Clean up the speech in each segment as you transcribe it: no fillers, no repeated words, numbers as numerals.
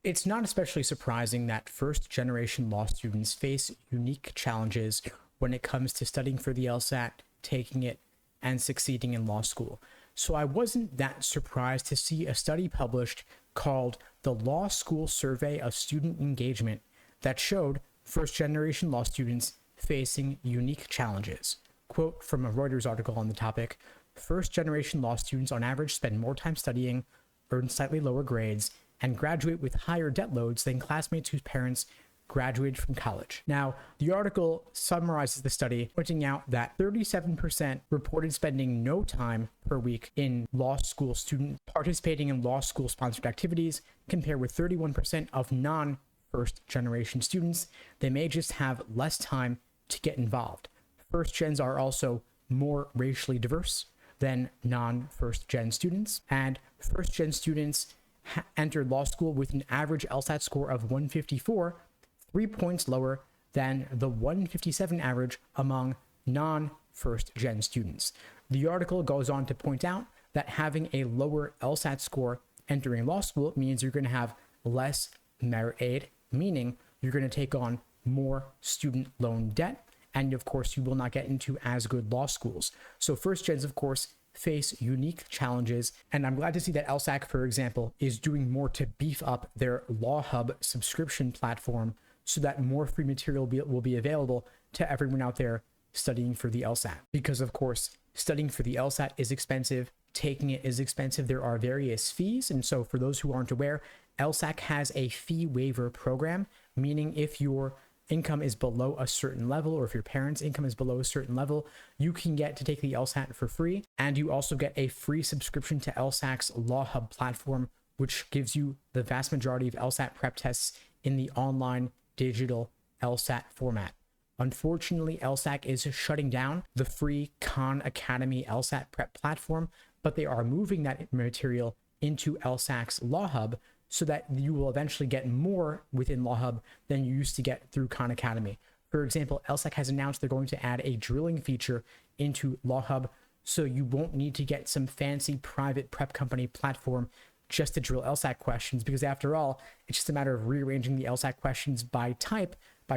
It's not especially surprising that first-generation law students face unique challenges when it comes to studying for the LSAT, taking it, and succeeding in law school. So I wasn't that surprised to see a study published called the Law School Survey of Student Engagement that showed first-generation law students facing unique challenges. Quote from a Reuters article on the topic: first-generation law students on average spend more time studying, earn slightly lower grades, and graduate with higher debt loads than classmates whose parents graduated from college. Now, the article summarizes the study, pointing out that 37% reported spending no time per week in law school students participating in law school sponsored activities, compared with 31% of non-first generation students. They may just have less time to get involved. First gens are also more racially diverse than non-first gen students, and first gen students entered law school with an average LSAT score of 154, 3 points lower than the 157 average among non-first gen students. The article goes on to point out that having a lower LSAT score entering law school means you're going to have less merit aid, meaning you're going to take on more student loan debt, and of course you will not get into as good law schools. So first gens, of course, face unique challenges, and I'm glad to see that LSAC, for example, is doing more to beef up their Law Hub subscription platform so that more free material will be available to everyone out there studying for the LSAT. Because of course, studying for the LSAT is expensive, taking it is expensive, there are various fees, and so for those who aren't aware, LSAC has a fee waiver program, meaning if your income is below a certain level, or if your parents' income is below a certain level, you can get to take the LSAT for free, and you also get a free subscription to LSAC's Law Hub platform, which gives you the vast majority of LSAT prep tests in the online digital LSAT format. Unfortunately, LSAC is shutting down the free Khan Academy LSAT prep platform, but they are moving that material into LSAC's Law Hub so that you will eventually get more within Law Hub than you used to get through Khan Academy. For example, LSAC has announced they're going to add a drilling feature into Law Hub, so you won't need to get some fancy private prep company platform just to drill LSAT questions, because after all, it's just a matter of rearranging the LSAT questions by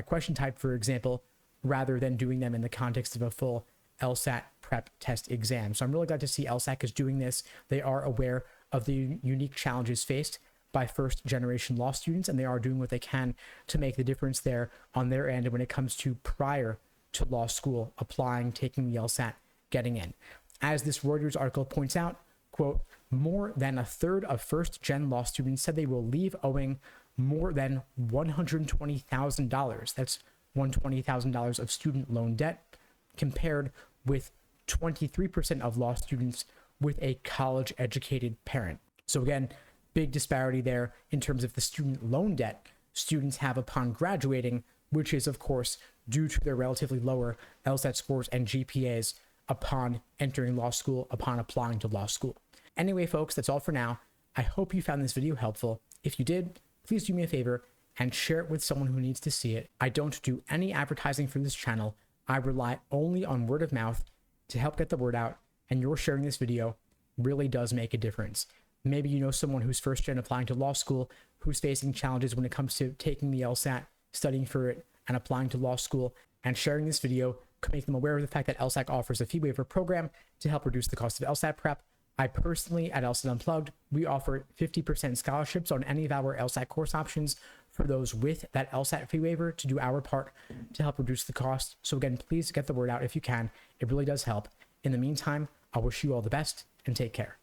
question type, for example, rather than doing them in the context of a full LSAT prep test exam. So I'm really glad to see LSAC is doing this. They are aware of the unique challenges faced by first generation law students, and they are doing what they can to make the difference there on their end when it comes to prior to law school, applying, taking the LSAT, getting in. As this Reuters article points out, quote, more than a third of first gen law students said they will leave owing more than $120,000. That's $120,000 of student loan debt, compared with 23% of law students with a college educated parent. So again, big disparity there in terms of the student loan debt students have upon graduating, which is of course due to their relatively lower LSAT scores and GPAs upon entering law school, upon applying to law school. Anyway, folks, that's all for now. I hope you found this video helpful. If you did, please do me a favor and share it with someone who needs to see it. I don't do any advertising for this channel. I rely only on word of mouth to help get the word out, and your sharing this video really does make a difference. Maybe you know someone who's first gen applying to law school, who's facing challenges when it comes to taking the LSAT, studying for it, and applying to law school, and sharing this video could make them aware of the fact that LSAC offers a fee waiver program to help reduce the cost of LSAT prep. I personally, at LSAT Unplugged, we offer 50% scholarships on any of our LSAT course options for those with that LSAT fee waiver to do our part to help reduce the cost. So again, please get the word out if you can. It really does help. In the meantime, I wish you all the best and take care.